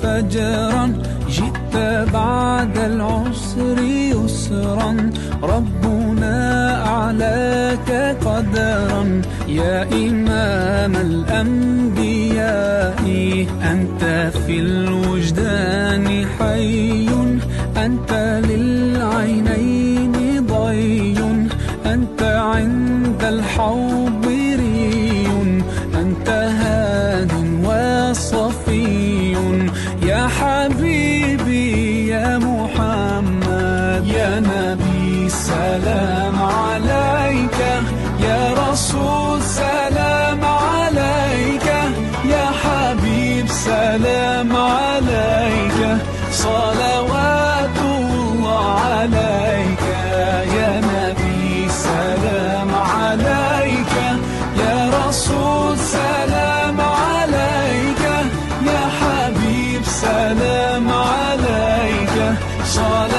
فجرا، جئت بعد العسر يسرا، ربنا أعلاك قدرا. يا إمام الأنبياء أنت في الوجدان حي، أنت للعينين ضي، أنت عند الحوض ري، أنت هاد وصفي. يا حبيبي يا محمد، يا نبي سلام عليك، يا رسول سلام عليك، يا حبيب سلام عليك، صلوات الله عليك. يا نبي سلام عليك، يا رسول سلام عليك، يا حبيب سلام عليك، صلوات